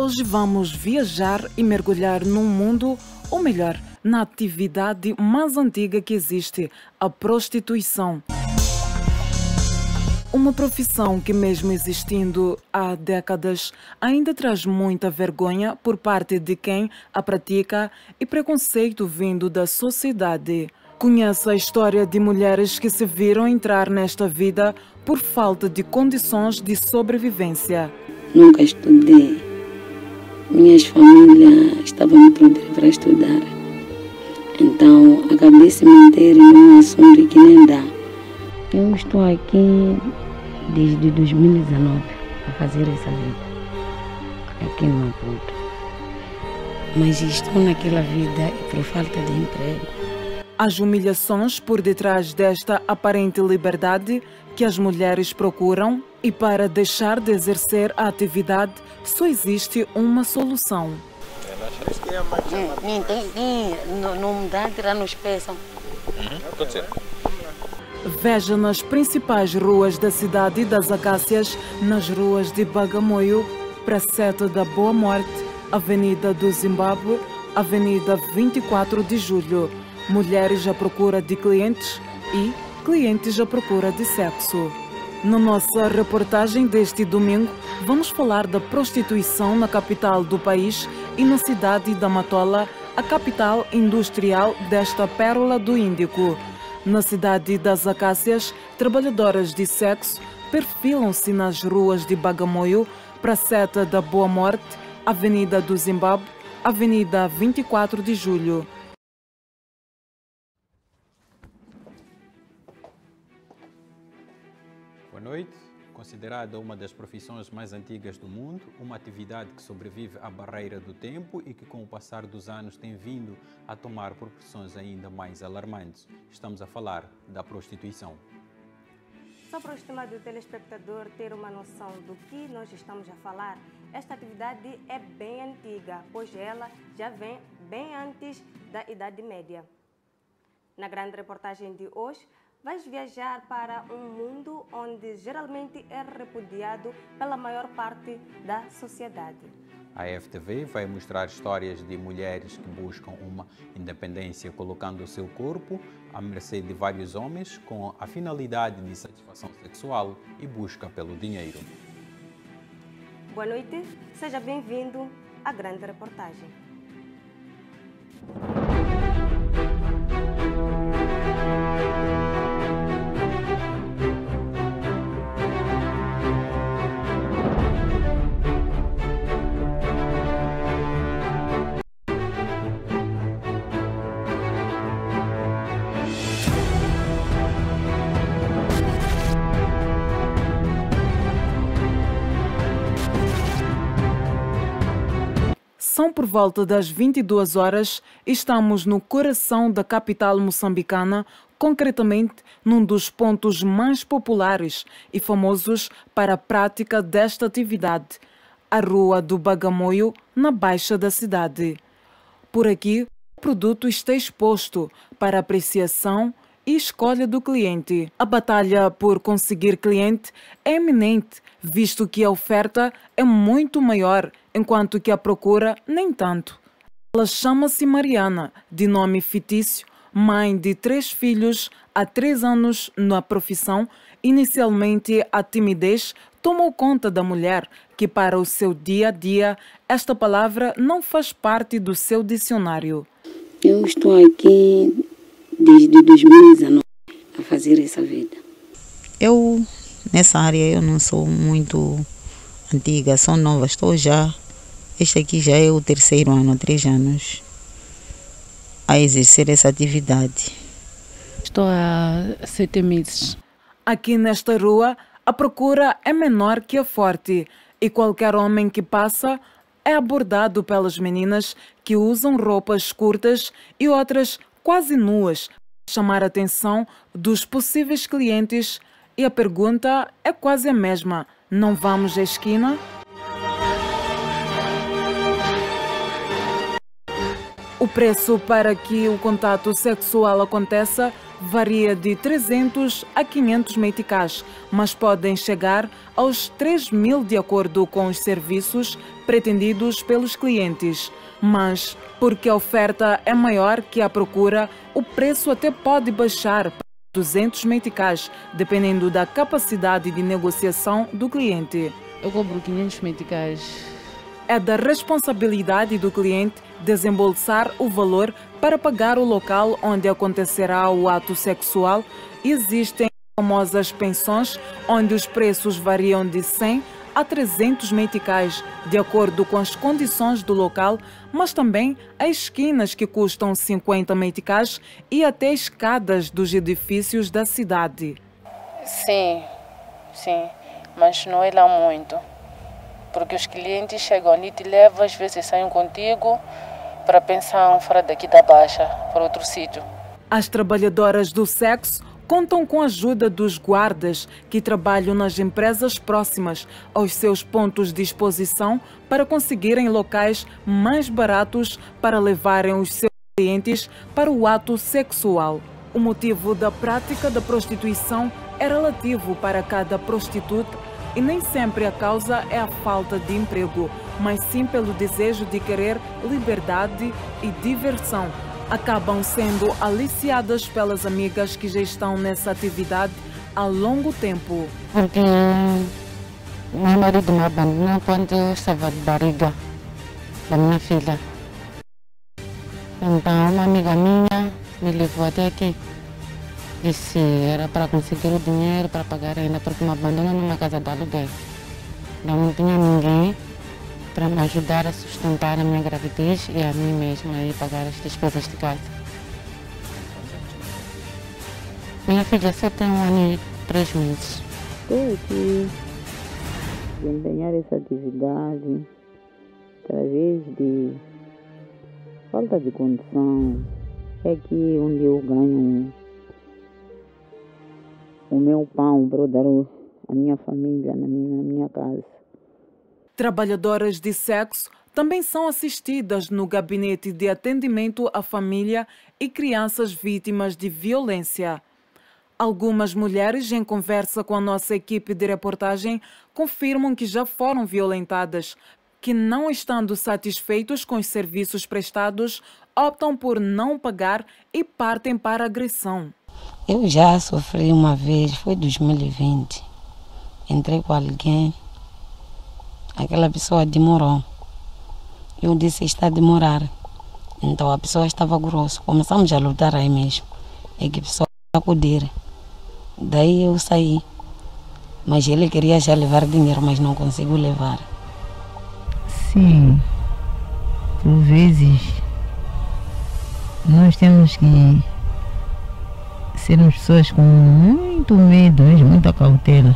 Hoje vamos viajar e mergulhar num mundo, ou melhor, na atividade mais antiga que existe, a prostituição. Uma profissão que, mesmo existindo há décadas, ainda traz muita vergonha por parte de quem a pratica e preconceito vindo da sociedade. Conheça a história de mulheres que se viram entrar nesta vida por falta de condições de sobrevivência. Nunca estudei. Minhas famílias estavam me proibindo para estudar. Então, acabei se meter num assunto que nem dá. Eu estou aqui desde 2019 a fazer essa vida, aqui no Maputo. Mas estou naquela vida por falta de emprego. As humilhações por detrás desta aparente liberdade que as mulheres procuram, e para deixar de exercer a atividade só existe uma solução. Não me dá, tirar nos peçam. Veja nas principais ruas da cidade das Acácias, nas ruas de Bagamoio, Praça da Boa Morte, Avenida do Zimbábue, Avenida 24 de Julho. Mulheres à procura de clientes e clientes à procura de sexo. Na nossa reportagem deste domingo, vamos falar da prostituição na capital do país e na cidade da Matola, a capital industrial desta pérola do Índico. Na cidade das Acácias, trabalhadoras de sexo perfilam-se nas ruas de Bagamoio, Praça da Boa Morte, Avenida do Zimbábue, Avenida 24 de Julho. Boa noite. Considerada uma das profissões mais antigas do mundo, uma atividade que sobrevive à barreira do tempo e que, com o passar dos anos, tem vindo a tomar proporções ainda mais alarmantes. Estamos a falar da prostituição. Só para o estimado telespectador ter uma noção do que nós estamos a falar, esta atividade é bem antiga, pois ela já vem bem antes da Idade Média. Na grande reportagem de hoje, vais viajar para um mundo onde geralmente é repudiado pela maior parte da sociedade. A FTV vai mostrar histórias de mulheres que buscam uma independência colocando o seu corpo à mercê de vários homens com a finalidade de satisfação sexual e busca pelo dinheiro. Boa noite, seja bem-vindo à grande reportagem. São por volta das 22 horas e estamos no coração da capital moçambicana, concretamente num dos pontos mais populares e famosos para a prática desta atividade, a Rua do Bagamoio, na Baixa da cidade. Por aqui, o produto está exposto para apreciação e escolha do cliente. A batalha por conseguir cliente é iminente, visto que a oferta é muito maior, enquanto que a procura nem tanto. Ela chama-se Mariana, de nome fictício, mãe de 3 filhos, há 3 anos na profissão. Inicialmente, a timidez tomou conta da mulher, que para o seu dia a dia, esta palavra não faz parte do seu dicionário. Eu estou aqui desde 2019 a fazer essa vida. Eu, nessa área, eu não sou muito antiga, sou nova, estou já. Este aqui já é o 3º ano, há 3 anos, a exercer essa atividade. Estou há 7 meses. Aqui nesta rua, a procura é menor que a forte e qualquer homem que passa é abordado pelas meninas que usam roupas curtas e outras quase nuas, chamar a atenção dos possíveis clientes, e a pergunta é quase a mesma: não vamos à esquina? O preço para que o contato sexual aconteça varia de 300 a 500 meticais, mas podem chegar aos 3.000 de acordo com os serviços pretendidos pelos clientes. Mas, porque a oferta é maior que a procura, o preço até pode baixar para 200 meticais, dependendo da capacidade de negociação do cliente. Eu cobro 500 meticais. É da responsabilidade do cliente desembolsar o valor para pagar o local onde acontecerá o ato sexual. Existem famosas pensões onde os preços variam de 100 a 300 meticais, de acordo com as condições do local, mas também há esquinas que custam 50 meticais e até escadas dos edifícios da cidade. Sim, mas não é lá muito, porque os clientes chegam ali, te levam, às vezes saem contigo para pensar fora daqui da Baixa, para outro sítio. As trabalhadoras do sexo contam com a ajuda dos guardas que trabalham nas empresas próximas aos seus pontos de exposição para conseguirem locais mais baratos para levarem os seus clientes para o ato sexual. O motivo da prática da prostituição é relativo para cada prostituta e nem sempre a causa é a falta de emprego, mas sim pelo desejo de querer liberdade e diversão. Acabam sendo aliciadas pelas amigas que já estão nessa atividade há longo tempo. Porque meu marido me abandonou quando eu estava de barriga da minha filha. Então uma amiga minha me levou até aqui. Disse era para conseguir o dinheiro para pagar ainda, porque me abandonou numa casa de aluguel. Não tinha ninguém para me ajudar a sustentar a minha gravidez e a mim mesma e pagar as despesas de casa. Minha filha só tem 1 ano e 3 meses. Estou aqui a desempenhar essa atividade através de falta de condição. É aqui onde eu ganho o meu pão para eu dar à minha família na minha casa. Trabalhadoras de sexo também são assistidas no gabinete de atendimento à família e crianças vítimas de violência. Algumas mulheres, em conversa com a nossa equipe de reportagem, confirmam que já foram violentadas, que não estando satisfeitos com os serviços prestados, optam por não pagar e partem para a agressão. Eu já sofri uma vez, foi em 2020. Entrei com alguém. Aquela pessoa demorou. Eu disse, está a demorar. Então a pessoa estava grossa. Começamos a lutar aí mesmo. É que a pessoa acudir. Daí eu saí. Mas ele queria já levar dinheiro, mas não conseguiu levar. Sim. Por vezes nós temos que sermos pessoas com muito medo, muita cautela.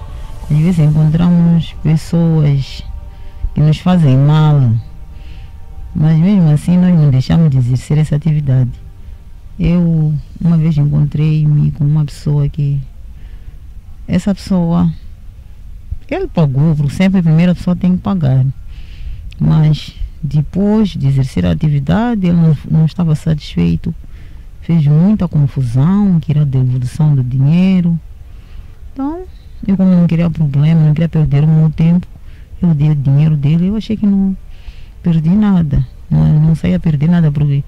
Às vezes encontramos pessoas que nos fazem mal, mas mesmo assim nós não deixamos de exercer essa atividade. Eu uma vez encontrei-me com uma pessoa que essa pessoa, ele pagou, porque sempre a primeira pessoa tem que pagar, mas depois de exercer a atividade ele não estava satisfeito, fez muita confusão, queria a devolução do dinheiro. Então eu, como não queria problema, não queria perder o meu tempo, eu dei o dinheiro dele. Eu achei que não perdi nada, não saía perder nada, porque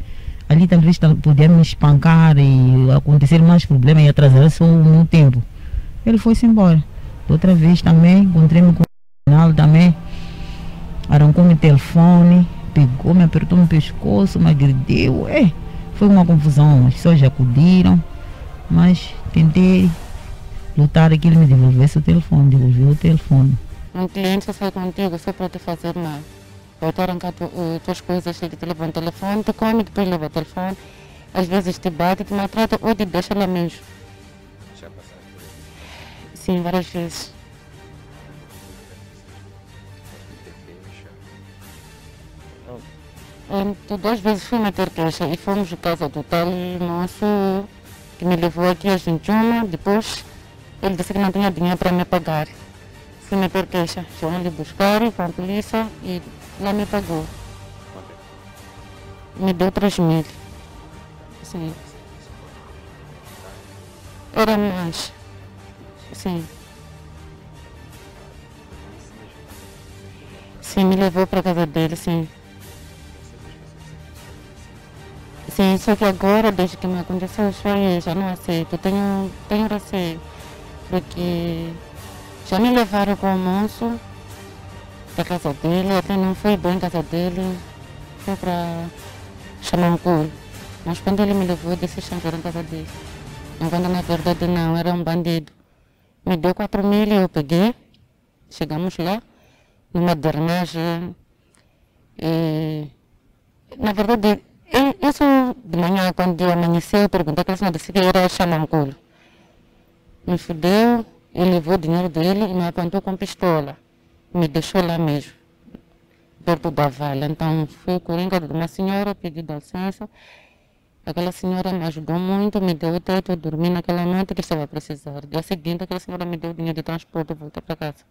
ali talvez podia me espancar e acontecer mais problemas e atrasar só o meu tempo. Ele foi-se embora. Outra vez também encontrei-me com o final também, arrancou-me o telefone, pegou, me apertou no pescoço, me agrediu. Foi uma confusão, as pessoas já acudiram, mas tentei lutar que ele me devolvesse o telefone, devolveu o telefone. Um cliente só sai contigo só para te fazer mal. Vai te arrancar tuas coisas, ele te leva um telefone, te come, depois leva o telefone. Às vezes te bate, te maltrata ou te deixa lá mesmo. Já passaste por isso? Sim, várias vezes. Eu 2 vezes fui meter queixa e fomos à casa do tal moço que me levou aqui às 21, depois ele disse que não tinha dinheiro para me pagar. Fui meter queixa, foram lhe buscar com a polícia e lá me pagou. Me deu 3.000. Sim. Era mais. Sim. Sim, me levou para a casa dele, sim. Sim, só que agora, desde que me aconteceu isso aí, já não aceito. Tenho receio, porque já me levaram com o almoço para a casa dele, até não foi bem a casa dele, foi para Xamancul. Mas quando ele me levou, eu disse que era a casa dele. Enquanto na verdade não, era um bandido. Me deu 4.000 e eu peguei. Chegamos lá, numa drenagem. Na verdade, isso de manhã, quando eu amanheceu, eu perguntei que a senhora disse que era Xamancul. Me fudeu, ele levou o dinheiro dele e me apontou com pistola. Me deixou lá mesmo, perto da vala. Então fui coringa de uma senhora, pedi licença. Aquela senhora me ajudou muito, me deu o teto, eu dormi naquela noite que estava a precisar. Dia seguinte, aquela senhora me deu o dinheiro de transporte e voltei para casa.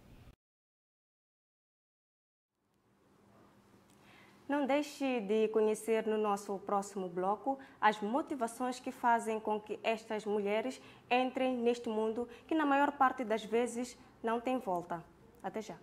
Não deixe de conhecer no nosso próximo bloco as motivações que fazem com que estas mulheres entrem neste mundo que na maior parte das vezes não tem volta. Até já.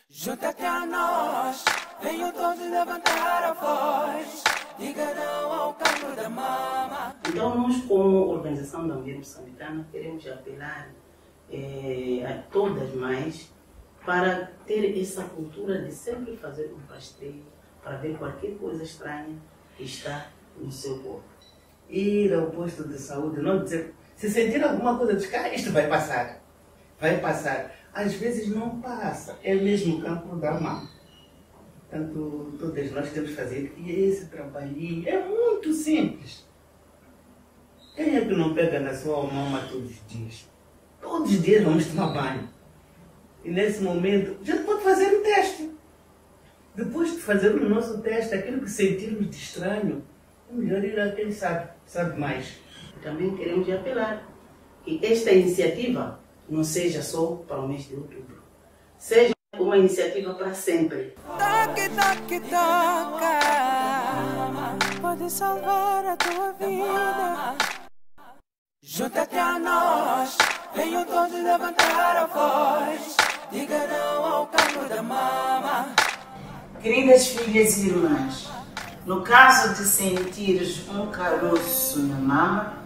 Junta-te a nós, venham todos levantar a voz, diga não ao canto da mama. Então nós, como Organização da Mulher Moçambicana, queremos apelar a todas as mães para ter essa cultura de sempre fazer um rastreio para ver qualquer coisa estranha que está no seu corpo. Ir ao posto de saúde, não dizer, se sentir alguma coisa, diz, isto vai passar, vai passar. Às vezes não passa, é mesmo o campo da mão. Portanto, todas nós temos que fazer esse trabalhinho, é muito simples. Quem é que não pega na sua mama todos os dias? Todos os dias vamos tomar banho. E nesse momento, a gente pode fazer um teste. Depois de fazer o nosso teste, aquilo que sentirmos de estranho, é melhor ir a quem sabe mais. Também queremos apelar que esta iniciativa não seja só para o mês de outubro. Seja uma iniciativa para sempre. Toque, toque, toca, pode salvar a tua vida. Junta-te a nós, venham todos levantar a voz, diga não ao canto da mama. Queridas filhas e irmãs, no caso de sentires um caroço na mama,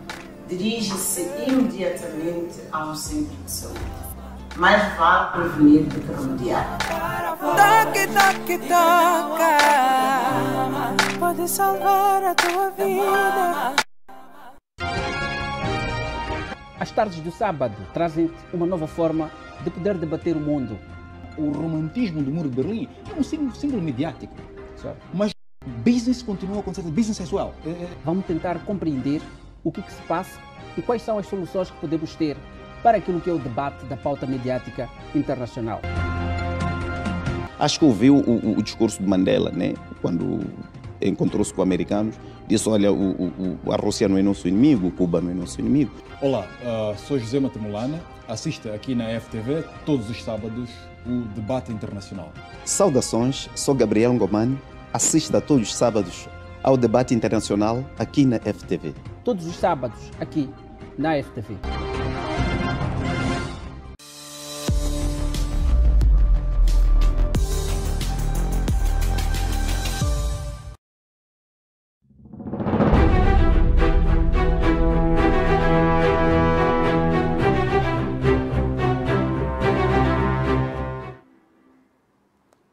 dirige-se imediatamente a um centro de saúde. Mais vale prevenir do que remediar. Toque, toque, toca, pode salvar a tua vida. As tardes do sábado trazem uma nova forma de poder debater o mundo. O romantismo do Muro de Berlim é um símbolo mediático, certo? Mas business continua a acontecer, business as well. Vamos tentar compreender o que se passa e quais são as soluções que podemos ter para aquilo que é o debate da pauta mediática internacional. Acho que ouviu o discurso de Mandela, né? Quando encontrou-se com americanos, disse, olha, a Rússia não é nosso inimigo, Cuba não é nosso inimigo. Olá, sou José Matamulana, assista aqui na FTV todos os sábados o debate internacional. Saudações, sou Gabriel Ngomani, assista todos os sábados ao debate internacional aqui na FTV. Todos os sábados aqui na FTV.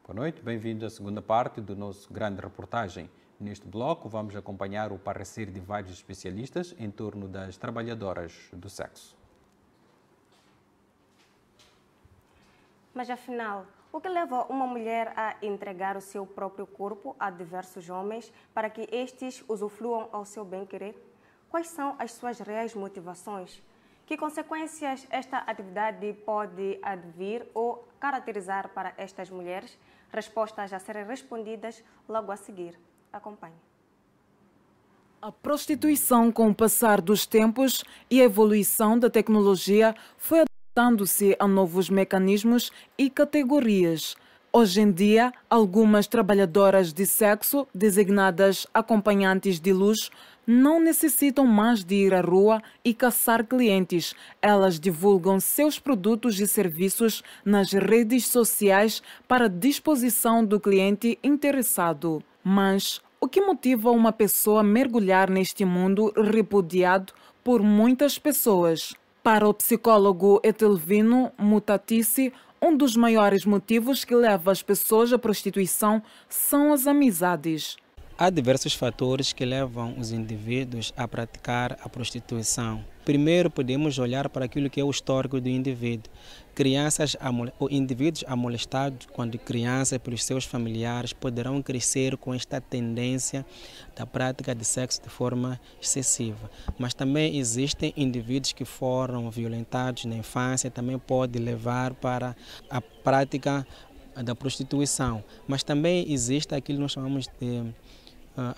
Boa noite, bem-vindo à segunda parte do nosso grande reportagem. Neste bloco vamos acompanhar o parecer de vários especialistas em torno das trabalhadoras do sexo. Mas afinal, o que leva uma mulher a entregar o seu próprio corpo a diversos homens para que estes usufruam ao seu bem-querer? Quais são as suas reais motivações? Que consequências esta atividade pode advir ou caracterizar para estas mulheres? Respostas a serem respondidas logo a seguir. Acompanhe. A prostituição, com o passar dos tempos e a evolução da tecnologia, foi adaptando-se a novos mecanismos e categorias. Hoje em dia, algumas trabalhadoras de sexo, designadas acompanhantes de luxo, não necessitam mais de ir à rua e caçar clientes. Elas divulgam seus produtos e serviços nas redes sociais para a disposição do cliente interessado. Mas o que motiva uma pessoa a mergulhar neste mundo repudiado por muitas pessoas? Para o psicólogo Etelvino Mutatici, um dos maiores motivos que leva as pessoas à prostituição são as amizades. Há diversos fatores que levam os indivíduos a praticar a prostituição. Primeiro, podemos olhar para aquilo que é o histórico do indivíduo. Ou indivíduos amolestados quando crianças pelos seus familiares poderão crescer com esta tendência da prática de sexo de forma excessiva. Mas também existem indivíduos que foram violentados na infância, também pode levar para a prática da prostituição. Mas também existe aquilo que nós chamamos de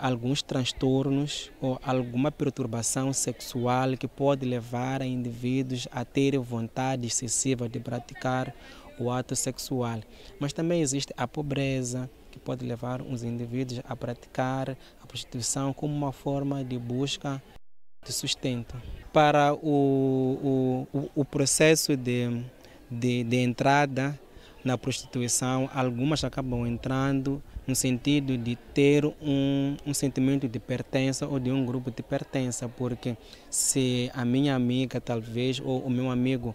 alguns transtornos ou alguma perturbação sexual que pode levar a indivíduos a ter vontade excessiva de praticar o ato sexual. Mas também existe a pobreza, que pode levar os indivíduos a praticar a prostituição como uma forma de busca de sustento. Para o processo de entrada na prostituição, algumas acabam entrando no sentido de ter um sentimento de pertença ou de um grupo de pertença, porque se a minha amiga talvez ou o meu amigo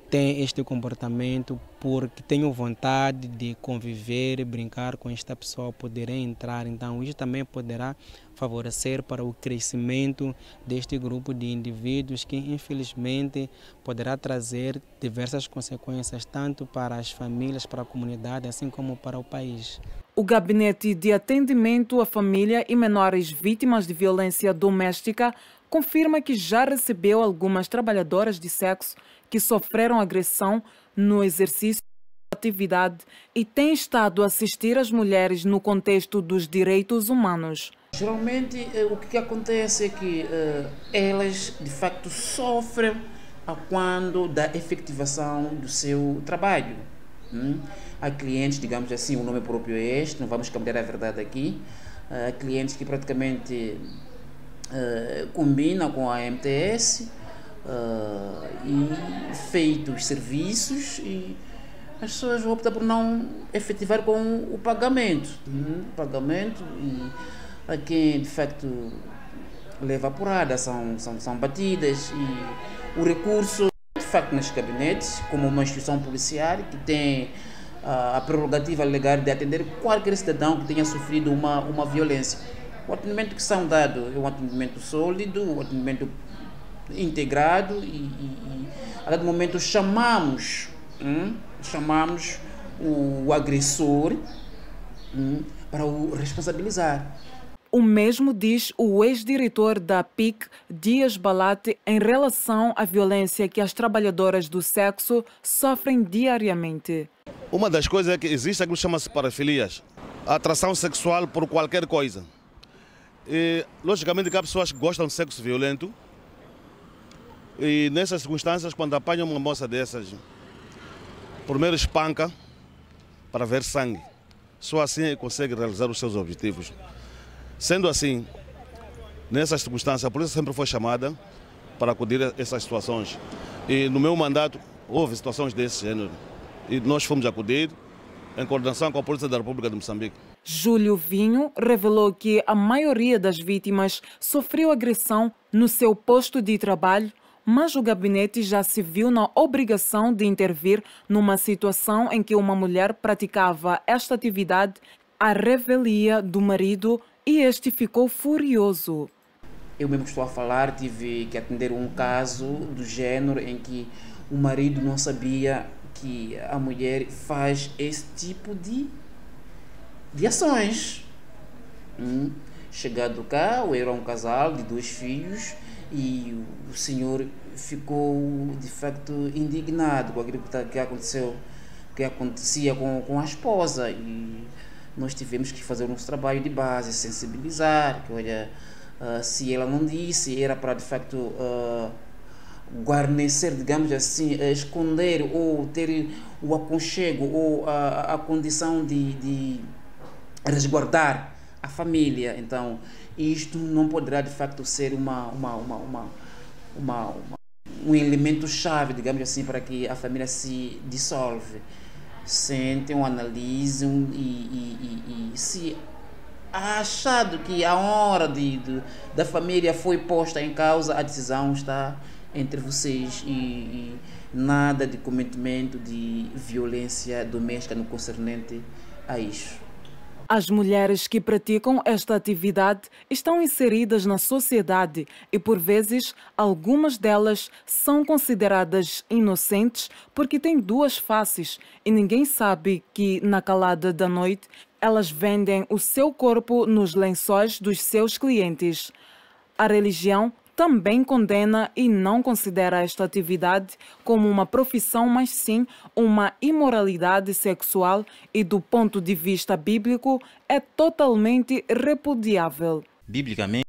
tem este comportamento, porque tenho vontade de conviver e brincar com esta pessoa, poderei entrar. Então isso também poderá favorecer para o crescimento deste grupo de indivíduos que infelizmente poderá trazer diversas consequências tanto para as famílias, para a comunidade, assim como para o país. O Gabinete de Atendimento à Família e Menores Vítimas de Violência Doméstica confirma que já recebeu algumas trabalhadoras de sexo que sofreram agressão no exercício da atividade e tem estado a assistir as mulheres no contexto dos direitos humanos. Geralmente o que acontece é que elas de facto sofrem quando da efetivação do seu trabalho. Há clientes, digamos assim, o nome próprio é este, não vamos cambiar a verdade aqui. Há clientes que praticamente combinam com a MTS e feitos os serviços e as pessoas optam por não efetivar com o pagamento. E a quem de facto leva a porrada são batidas e o recurso de facto nos gabinetes, como uma instituição policial que tem a prerrogativa legal de atender qualquer cidadão que tenha sofrido uma violência. O atendimento que são dados é um atendimento sólido, um atendimento integrado e a dado momento chamamos o agressor para o responsabilizar. O mesmo diz o ex-diretor da PIC, Dias Balate, em relação à violência que as trabalhadoras do sexo sofrem diariamente. Uma das coisas é que existe aquilo que chama-se parafilias, a atração sexual por qualquer coisa. E, logicamente, que há pessoas que gostam de sexo violento e nessas circunstâncias, quando apanham uma moça dessas, primeiro espanca para ver sangue. Só assim consegue realizar os seus objetivos. Sendo assim, nessas circunstâncias, a polícia sempre foi chamada para acudir a essas situações. E no meu mandato houve situações desse gênero. E nós fomos acudir em coordenação com a Polícia da República de Moçambique. Júlio Vinho revelou que a maioria das vítimas sofreu agressão no seu posto de trabalho, mas o gabinete já se viu na obrigação de intervir numa situação em que uma mulher praticava esta atividade à revelia do marido e este ficou furioso. Eu mesmo estou a falar, tive que atender um caso do género em que o marido não sabia que a mulher faz esse tipo de ações. Chegado cá, era um casal de 2 filhos e o senhor ficou de facto indignado com aquilo que aconteceu, que acontecia com a esposa, e nós tivemos que fazer o nosso trabalho de base, sensibilizar, que olha, Se ela não disse, era para de facto guarnecer, digamos assim, esconder ou ter o aconchego ou a condição de resguardar a família. Então, isto não poderá de facto ser um elemento chave, digamos assim, para que a família se dissolve. Sentem, analisam e se achado que a hora da família foi posta em causa, a decisão está entre vocês e nada de cometimento de violência doméstica no concernente a isso. As mulheres que praticam esta atividade estão inseridas na sociedade e, por vezes, algumas delas são consideradas inocentes porque têm duas faces e ninguém sabe que, na calada da noite, elas vendem o seu corpo nos lençóis dos seus clientes. A religião também condena e não considera esta atividade como uma profissão, mas sim uma imoralidade sexual e, do ponto de vista bíblico, é totalmente repudiável. Biblicamente,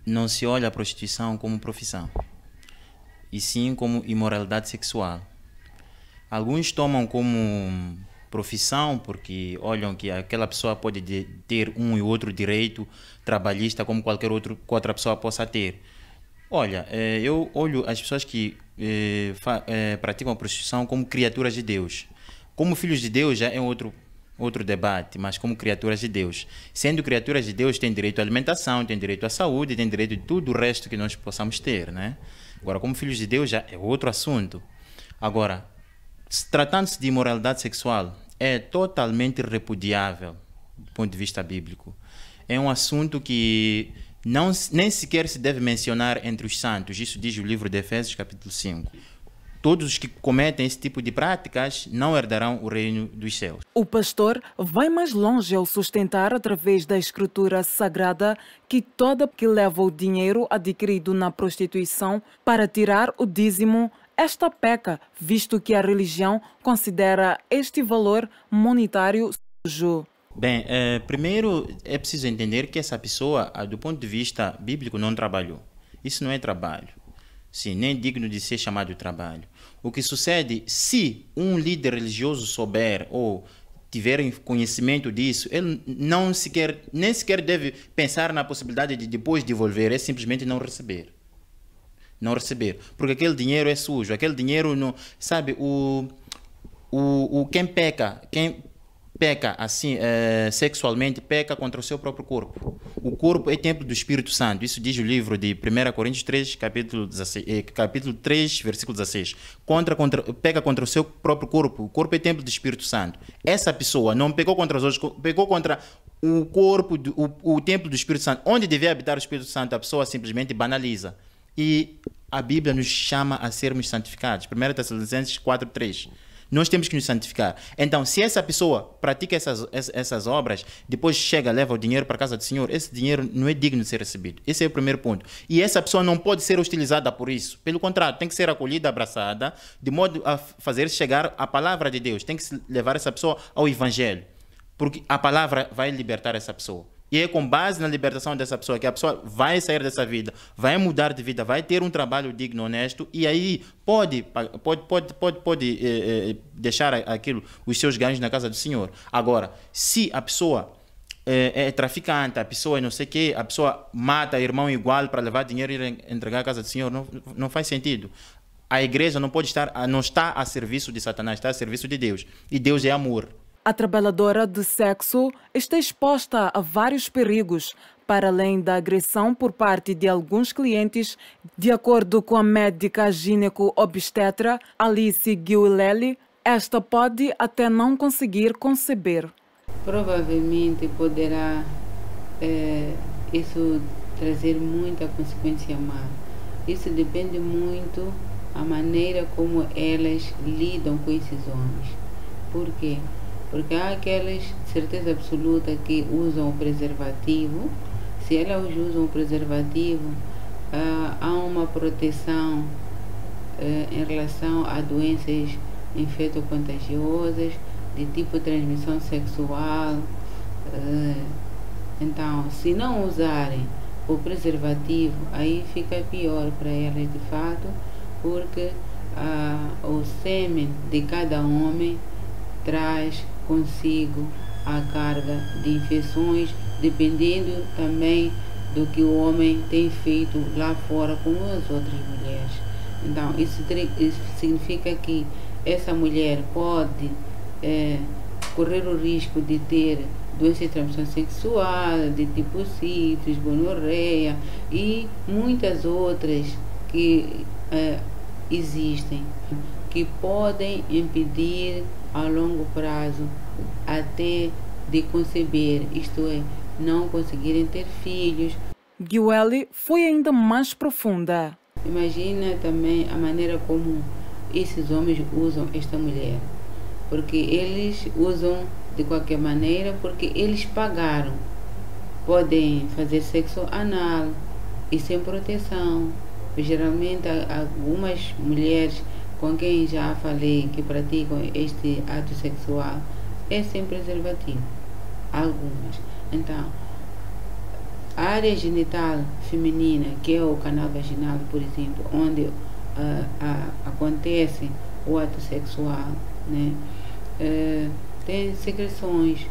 não se olha a prostituição como profissão, e sim como imoralidade sexual. Alguns tomam como profissão porque olham que aquela pessoa pode ter um e outro direito trabalhista como qualquer outra pessoa possa ter. Olha, eu olho as pessoas que praticam a prostituição como criaturas de Deus. Como filhos de Deus já é outro debate, mas como criaturas de Deus. Sendo criaturas de Deus, têm direito à alimentação, têm direito à saúde, têm direito de tudo o resto que nós possamos ter, né? Agora, como filhos de Deus já é outro assunto. Agora, tratando-se de imoralidade sexual, é totalmente repudiável do ponto de vista bíblico. É um assunto que nem sequer se deve mencionar entre os santos. Isso diz o livro de Efésios, capítulo 5. Todos os que cometem esse tipo de práticas não herdarão o reino dos céus. O pastor vai mais longe ao sustentar, através da escritura sagrada, que toda que leva o dinheiro adquirido na prostituição para tirar o dízimo, esta peca, visto que a religião considera este valor monetário sujo. Bem, primeiro é preciso entender que essa pessoa, do ponto de vista bíblico, não trabalhou. Isso não é trabalho. Sim, nem digno de ser chamado de trabalho. O que sucede, se um líder religioso souber ou tiver conhecimento disso, ele nem sequer deve pensar na possibilidade de depois devolver, é simplesmente não receber. Não receber, porque aquele dinheiro é sujo, aquele dinheiro não, sabe, quem peca assim sexualmente peca contra o seu próprio corpo. O corpo é templo do Espírito Santo. Isso diz o livro de 1 Coríntios 3, capítulo 3, versículo 16. Peca contra o seu próprio corpo. O corpo é templo do Espírito Santo. Essa pessoa não pecou contra os outros, pecou contra o corpo, o templo do Espírito Santo. Onde deve habitar o Espírito Santo, a pessoa simplesmente banaliza. E a Bíblia nos chama a sermos santificados. 1 Tessalonicenses 4:3. Nós temos que nos santificar. Então, se essa pessoa pratica essas obras, depois chega, leva o dinheiro para a casa do Senhor, esse dinheiro não é digno de ser recebido. Esse é o primeiro ponto. E essa pessoa não pode ser hostilizada por isso. Pelo contrário, tem que ser acolhida, abraçada, de modo a fazer chegar a palavra de Deus. Tem que levar essa pessoa ao Evangelho. Porque a palavra vai libertar essa pessoa. E é com base na libertação dessa pessoa que a pessoa vai sair dessa vida, vai mudar de vida, vai ter um trabalho digno, honesto, e aí pode deixar os seus ganhos na casa do Senhor. Agora, se a pessoa é traficante, a pessoa é não sei o quê, a pessoa mata irmão igual para levar dinheiro e entregar à casa do Senhor, não faz sentido. A igreja não está a serviço de Satanás, está a serviço de Deus. E Deus é amor. A trabalhadora de sexo está exposta a vários perigos, para além da agressão por parte de alguns clientes. De acordo com a médica gineco-obstetra Alice Guilelli, esta pode até não conseguir conceber. Provavelmente poderá isso trazer muita consequência má. Isso depende muito da maneira como elas lidam com esses homens. Por quê? Porque há aquelas, certeza absoluta, que usam o preservativo. Se elas usam o preservativo, há uma proteção em relação a doenças infecto-contagiosas, de tipo transmissão sexual, Então, se não usarem o preservativo, aí fica pior para elas de fato, porque o sêmen de cada homem traz consigo a carga de infecções, dependendo também do que o homem tem feito lá fora com as outras mulheres. Então, isso significa que essa mulher pode correr o risco de ter doença de transmissão sexual, de tipo sífilis, gonorreia e muitas outras que existem, que podem impedir a longo prazo até de conceber, isto é, não conseguirem ter filhos. Gueli foi ainda mais profunda. Imagina também a maneira como esses homens usam esta mulher, porque eles usam de qualquer maneira, porque eles pagaram. Podem fazer sexo anal e sem proteção. Geralmente, algumas mulheres com quem já falei que praticam este ato sexual é sem preservativo. Algumas. Então, a área genital feminina, que é o canal vaginal, por exemplo, onde acontece o ato sexual, né? Tem secreções,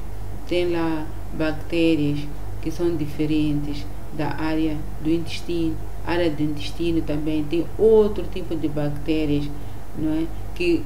tem lá bactérias que são diferentes da área do intestino. A área do intestino também tem outro tipo de bactérias, não é? Que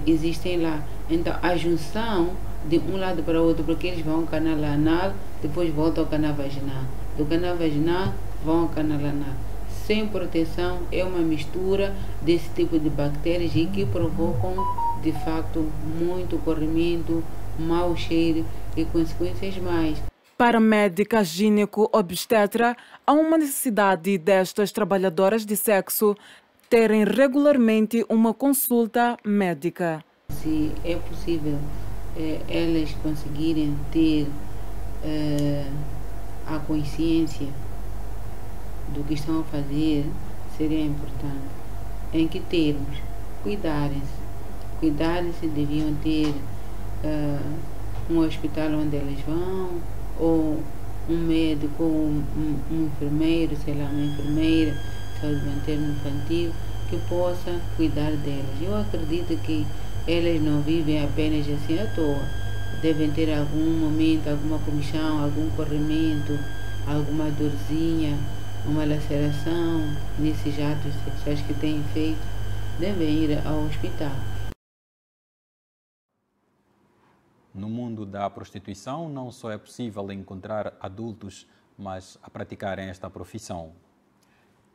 existem lá. Então, a junção de um lado para o outro, porque eles vão ao canal anal, depois voltam ao canal vaginal. Do canal vaginal, vão ao canal anal. Sem proteção, é uma mistura desse tipo de bactérias e que provocam, de fato, muito corrimento, mau cheiro e consequências mais. Para a médica gineco-obstetra, há uma necessidade destas trabalhadoras de sexo terem regularmente uma consulta médica. Se é possível elas conseguirem ter a consciência do que estão a fazer, seria importante. Em que termos? Cuidarem-se. Cuidarem-se, deviam ter um hospital onde elas vão, ou um médico, um enfermeiro, sei lá, uma enfermeira, saúde materno-infantil, que possa cuidar delas. Eu acredito que elas não vivem apenas assim à toa. Devem ter algum momento, alguma comichão, algum corrimento, alguma dorzinha, uma laceração nesses atos sexuais que têm feito, devem ir ao hospital. No mundo da prostituição, não só é possível encontrar adultos, mas a praticarem esta profissão.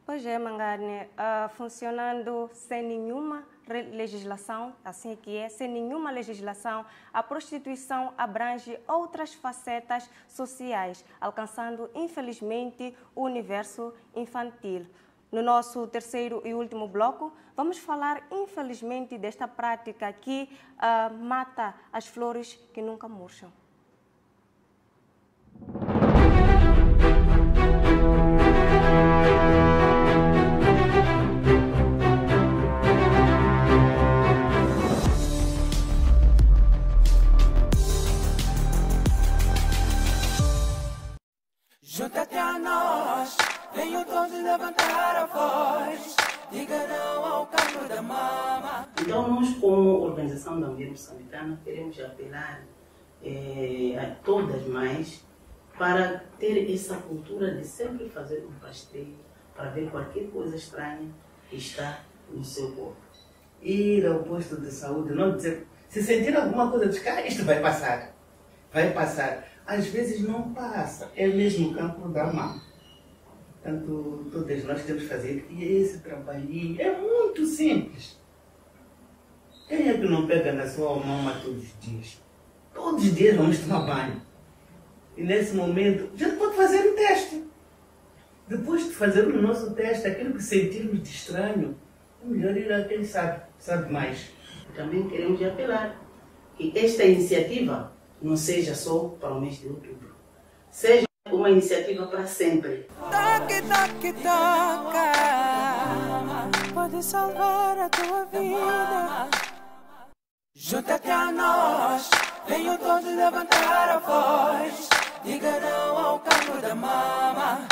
Pois é, Mangarne, funcionando sem nenhuma legislação, assim que é, sem nenhuma legislação, a prostituição abrange outras facetas sociais, alcançando, infelizmente, o universo infantil. No nosso terceiro e último bloco, vamos falar, infelizmente, desta prática que mata as flores que nunca murcham. Junta-te a nós, venham todos levantar a voz, diga não ao cancro da mama. Então nós, como Organização da Mulher Moçambicana, queremos apelar a todas mais para ter essa cultura de sempre fazer um rastreio para ver qualquer coisa estranha que está no seu corpo. Ir ao posto de saúde, não dizer, se sentir alguma coisa, dizer, isto vai passar, vai passar. Às vezes não passa, é mesmo o cancro da mama. Portanto, todas nós temos que fazer esse trabalhinho, é muito simples. Quem é que não pega na sua mama todos os dias? Todos os dias vamos tomar banho. E nesse momento, já pode fazer o teste. Depois de fazer o nosso teste, aquilo que sentirmos de estranho, é melhor ir a quem sabe mais. Também queremos apelar que esta iniciativa não seja só para o mês de outubro. Seja uma iniciativa para sempre. Toque, toque, toca, pode salvar a tua vida. Junta-te a nós, venham todos levantar a voz. diga não ao canto da mama.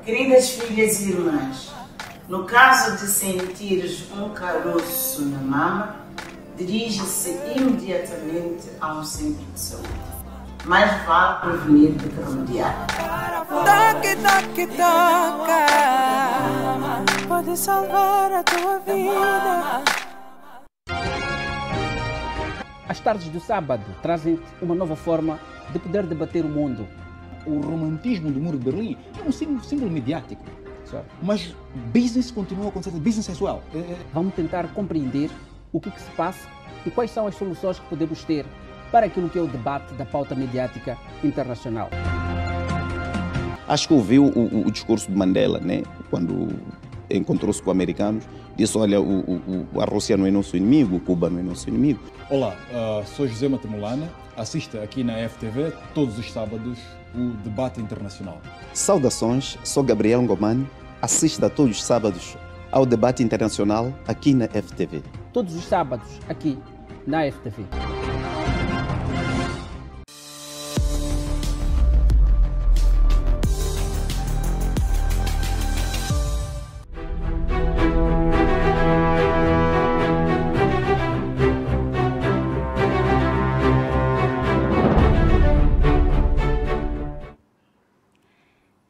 Queridas filhas e irmãs, no caso de sentires um caroço na mama, dirige-se imediatamente a um centro de saúde. Mas vá prevenir do que remediar. Toque, toque, toca, pode salvar a tua vida. As tardes do sábado trazem uma nova forma de poder debater o mundo. O romantismo do Muro de Berlim é um símbolo mediático, mas business continua a acontecer, business sensual. Vamos tentar compreender o que se passa e quais são as soluções que podemos ter para aquilo que é o debate da pauta mediática internacional. Acho que ouviu o discurso de Mandela, né? Quando encontrou-se com americanos, disse, olha, a Rússia não é nosso inimigo, Cuba não é nosso inimigo. Olá, sou José Matamulana, assista aqui na FTV todos os sábados o debate internacional. Saudações, sou Gabriel Ngomani, assista todos os sábados ao debate internacional aqui na FTV. Todos os sábados aqui na FTV.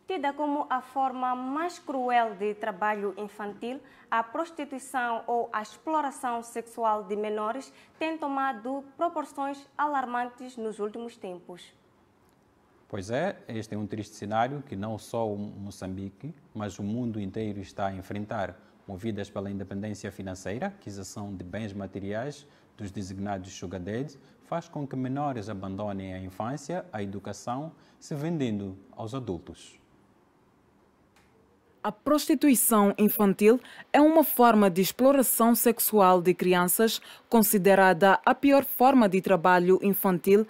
Tida como a forma mais cruel de trabalho infantil, a prostituição ou a exploração sexual de menores tem tomado proporções alarmantes nos últimos tempos. Pois é, este é um triste cenário que não só o Moçambique, mas o mundo inteiro está a enfrentar, movidas pela independência financeira, a aquisição de bens materiais dos designados sugar daddies, faz com que menores abandonem a infância, a educação, se vendendo aos adultos. A prostituição infantil é uma forma de exploração sexual de crianças, considerada a pior forma de trabalho infantil,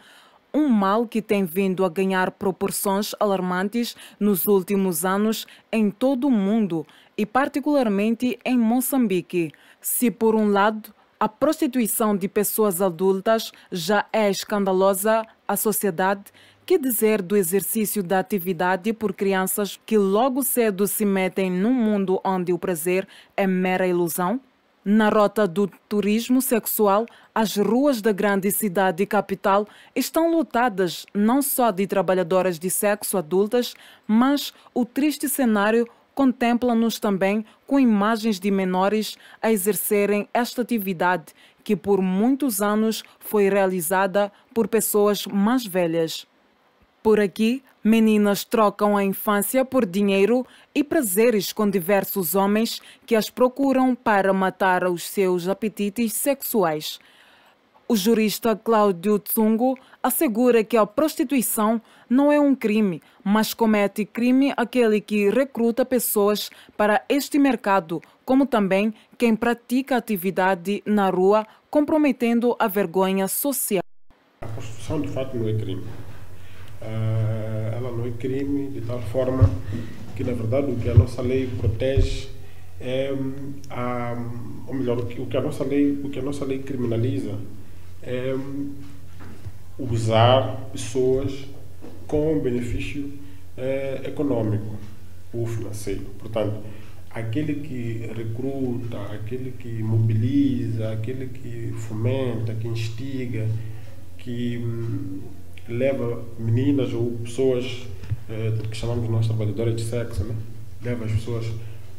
um mal que tem vindo a ganhar proporções alarmantes nos últimos anos em todo o mundo e particularmente em Moçambique. Se por um lado a prostituição de pessoas adultas já é escandalosa à sociedade, que dizer do exercício da atividade por crianças que logo cedo se metem num mundo onde o prazer é mera ilusão? Na rota do turismo sexual, as ruas da grande cidade capital estão lotadas não só de trabalhadoras de sexo adultas, mas o triste cenário contempla-nos também com imagens de menores a exercerem esta atividade que por muitos anos foi realizada por pessoas mais velhas. Por aqui, meninas trocam a infância por dinheiro e prazeres com diversos homens que as procuram para matar os seus apetites sexuais. O jurista Cláudio Tsungo assegura que a prostituição não é um crime, mas comete crime aquele que recruta pessoas para este mercado, como também quem pratica atividade na rua, comprometendo a vergonha social. A prostituição, de fato, não é crime. Ela não é crime de tal forma que, na verdade, o que a nossa lei protege é, ou melhor, o que a nossa lei criminaliza é usar pessoas com benefício econômico ou financeiro. Portanto, aquele que recruta, aquele que mobiliza, aquele que fomenta, que instiga, que leva meninas ou pessoas que chamamos nós trabalhadoras de sexo, né? Leva as pessoas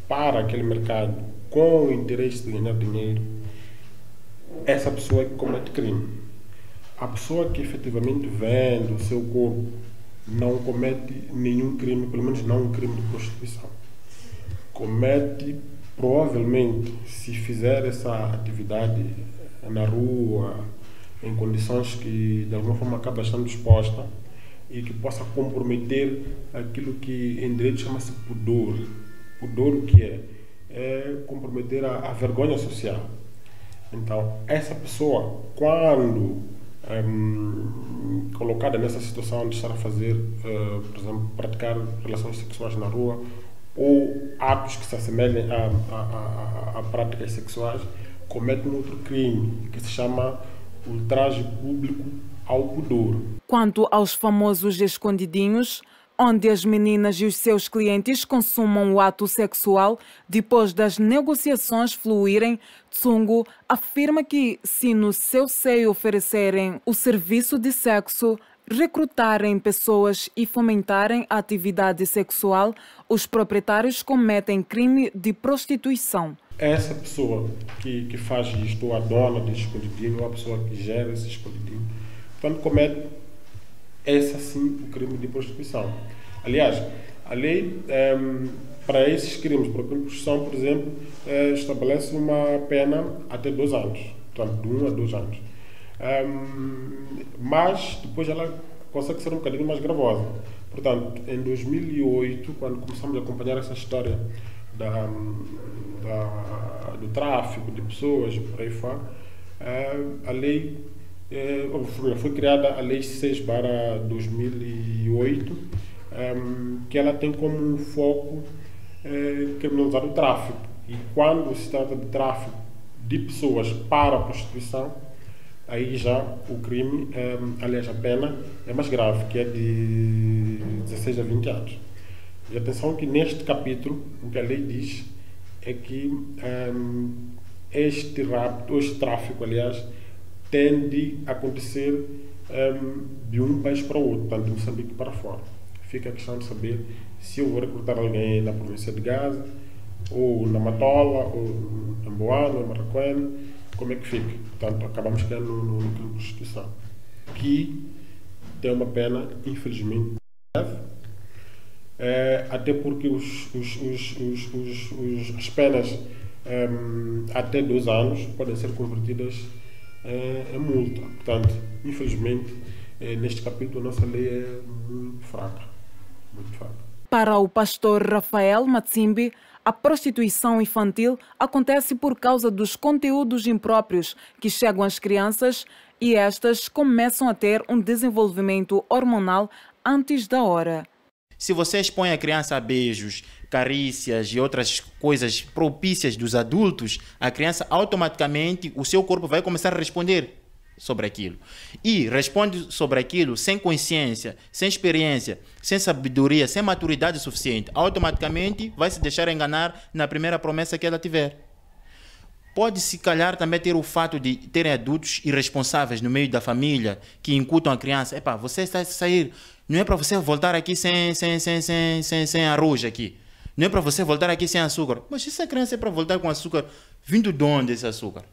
para aquele mercado com o interesse de ganhar dinheiro, essa pessoa é que comete crime. A pessoa que efetivamente vende o seu corpo não comete nenhum crime, pelo menos não um crime de prostituição. Comete, provavelmente, se fizer essa atividade na rua, em condições que de alguma forma acaba estando exposta e que possa comprometer aquilo que em direito chama-se pudor. Pudor o que é? É comprometer a vergonha social. Então, essa pessoa, quando colocada nessa situação de estar a fazer, por exemplo, praticar relações sexuais na rua ou atos que se assemelhem a práticas sexuais, comete um outro crime que se chama ultraje público ao pudor. Quanto aos famosos escondidinhos, onde as meninas e os seus clientes consumam o ato sexual depois das negociações fluírem, Tsungu afirma que, se no seu seio oferecerem o serviço de sexo, recrutarem pessoas e fomentarem a atividade sexual, os proprietários cometem crime de prostituição. Essa pessoa que faz isto, ou a dona desse escondidinho, ou a pessoa que gera esse escondidinho, portanto, comete esse sim o crime de prostituição. Aliás, a lei para esses crimes, por prostituição, por exemplo, estabelece uma pena até 2 anos, portanto, de 1 a 2 anos. Mas depois ela consegue ser um bocadinho mais gravosa. Portanto, em 2008, quando começamos a acompanhar essa história do tráfico de pessoas, por aí fora, a lei foi criada a Lei 6/2008, que ela tem como foco criminalizar o tráfico. E quando se trata de tráfico de pessoas para a prostituição, aí já o crime, aliás, a pena é mais grave, que é de 16 a 20 anos. E atenção que neste capítulo, o que a lei diz é que este tráfico, aliás, tende a acontecer de um país para o outro, tanto de Moçambique para fora. Fica a questão de saber se eu vou recrutar alguém na província de Gaza, ou na Matola, ou em Boana, ou em Maracuena, como é que fica. Portanto, acabamos caindo no crime de prostituição, que tem uma pena, infelizmente, grave, até porque as penas até 2 anos podem ser convertidas em multa. Portanto, infelizmente, neste capítulo a nossa lei é muito fraca. Muito fraca. Para o pastor Rafael Matsimbi, a prostituição infantil acontece por causa dos conteúdos impróprios que chegam às crianças e estas começam a ter um desenvolvimento hormonal antes da hora. Se você expõe a criança a beijos, carícias e outras coisas propícias dos adultos, a criança automaticamente, o seu corpo vai começar a responder sobre aquilo. E responde sobre aquilo sem consciência, sem experiência, sem sabedoria, sem maturidade suficiente. Automaticamente vai se deixar enganar na primeira promessa que ela tiver. Pode se calhar também ter o fato de terem adultos irresponsáveis no meio da família que incutam a criança. Epá, você está a sair, não é para você voltar aqui sem arroz aqui. Não é para você voltar aqui sem açúcar. Mas essa criança é para voltar com açúcar, vindo de onde esse açúcar?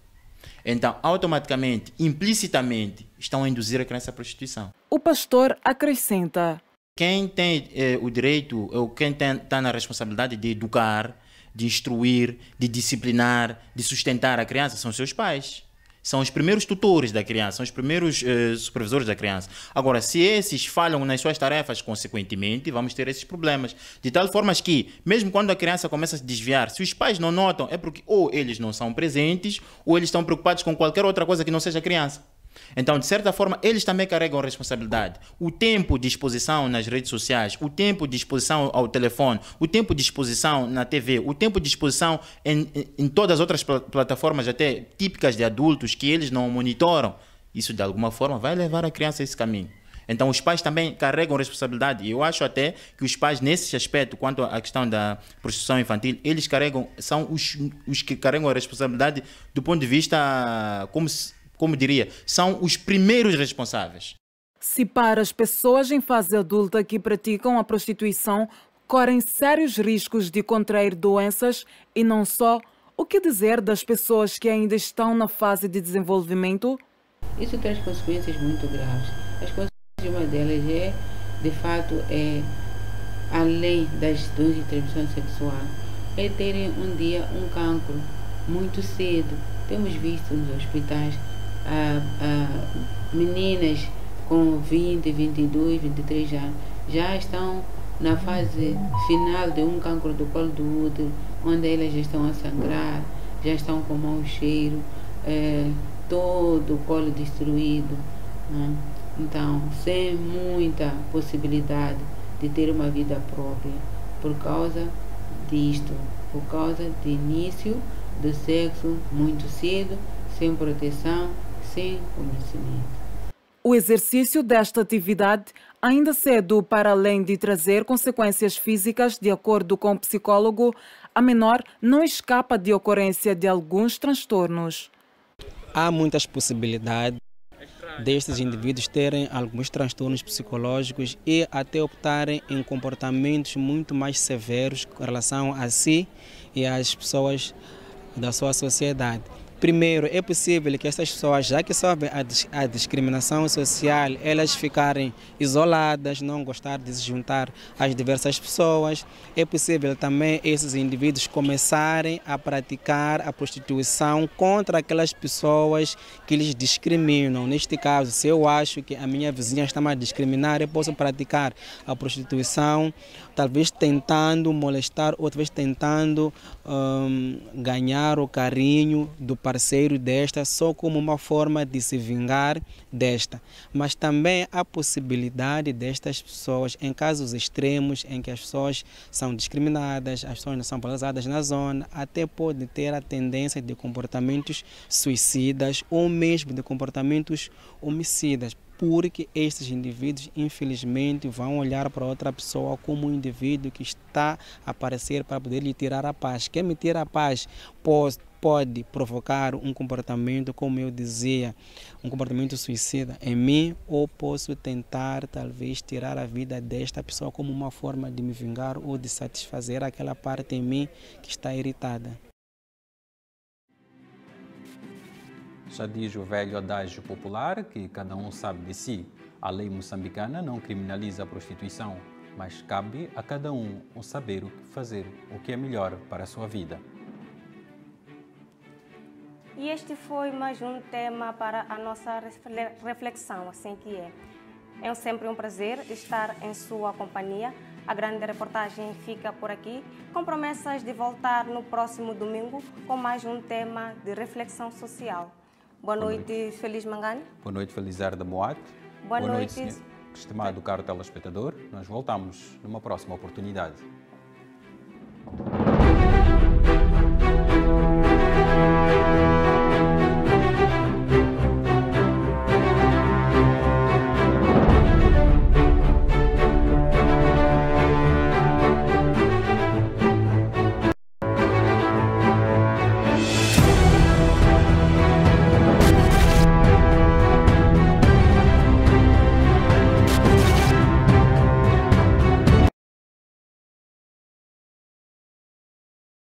Então, automaticamente, implicitamente, estão a induzir a criança à prostituição. O pastor acrescenta: quem tem o direito, ou quem está na responsabilidade de educar, de instruir, de disciplinar, de sustentar a criança, são seus pais. São os primeiros tutores da criança, são os primeiros supervisores da criança. Agora, se esses falham nas suas tarefas, consequentemente, vamos ter esses problemas. De tal forma que, mesmo quando a criança começa a se desviar, se os pais não notam, é porque ou eles não são presentes, ou eles estão preocupados com qualquer outra coisa que não seja criança. Então, de certa forma, eles também carregam a responsabilidade. O tempo de exposição nas redes sociais, o tempo de exposição ao telefone, o tempo de exposição na TV, o tempo de exposição em todas as outras plataformas, até típicas de adultos, que eles não monitoram, isso de alguma forma vai levar a criança a esse caminho. Então, os pais também carregam a responsabilidade. E eu acho até que os pais, nesse aspecto, quanto à questão da prostituição infantil, eles são os que carregam a responsabilidade do ponto de vista, como diria, são os primeiros responsáveis. Se para as pessoas em fase adulta que praticam a prostituição correm sérios riscos de contrair doenças e não só, o que dizer das pessoas que ainda estão na fase de desenvolvimento? Isso traz consequências muito graves. As consequências, uma delas é, de fato, além das doenças de transmissão sexual, é terem um dia um cancro muito cedo. Temos visto nos hospitais meninas com 20, 22, 23 anos já estão na fase final de um cancro do colo do útero, onde elas já estão a sangrar, já estão com mau cheiro, todo o colo destruído, né? Então, sem muita possibilidade de ter uma vida própria, por causa disto, por causa do início do sexo muito cedo, sem proteção, sem conhecimento. O exercício desta atividade ainda cedo, para além de trazer consequências físicas, de acordo com o psicólogo, a menor não escapa de ocorrência de alguns transtornos. Há muitas possibilidades destes indivíduos terem alguns transtornos psicológicos e até optarem em comportamentos muito mais severos com relação a si e às pessoas da sua sociedade. Primeiro, é possível que essas pessoas, já que sofrem a discriminação social, elas ficarem isoladas, não gostar de se juntar às diversas pessoas. É possível também esses indivíduos começarem a praticar a prostituição contra aquelas pessoas que lhes discriminam. Neste caso, se eu acho que a minha vizinha está-me a discriminar, eu posso praticar a prostituição, talvez tentando molestar, ou talvez tentando ganhar o carinho do parceiro desta, só como uma forma de se vingar desta. Mas também há possibilidade destas pessoas, em casos extremos, em que as pessoas são discriminadas, as pessoas não são valorizadas na zona, até podem ter a tendência de comportamentos suicidas ou mesmo de comportamentos homicidas, porque estes indivíduos, infelizmente, vão olhar para outra pessoa como um indivíduo que está a aparecer para poder lhe tirar a paz. Quem me tira a paz pode provocar um comportamento, como eu dizia, um comportamento suicida em mim, ou posso tentar, talvez, tirar a vida desta pessoa como uma forma de me vingar ou de satisfazer aquela parte em mim que está irritada. Já diz o velho adágio popular que cada um sabe de si. A lei moçambicana não criminaliza a prostituição, mas cabe a cada um o saber o que fazer, o que é melhor para a sua vida. E este foi mais um tema para a nossa reflexão, assim que é. É sempre um prazer estar em sua companhia. A grande reportagem fica por aqui, com promessas de voltar no próximo domingo com mais um tema de reflexão social. Boa noite, Feliz Mangani. Boa noite, Felizarda Moat. Boa noite, estimado caro telespectador. Nós voltamos numa próxima oportunidade.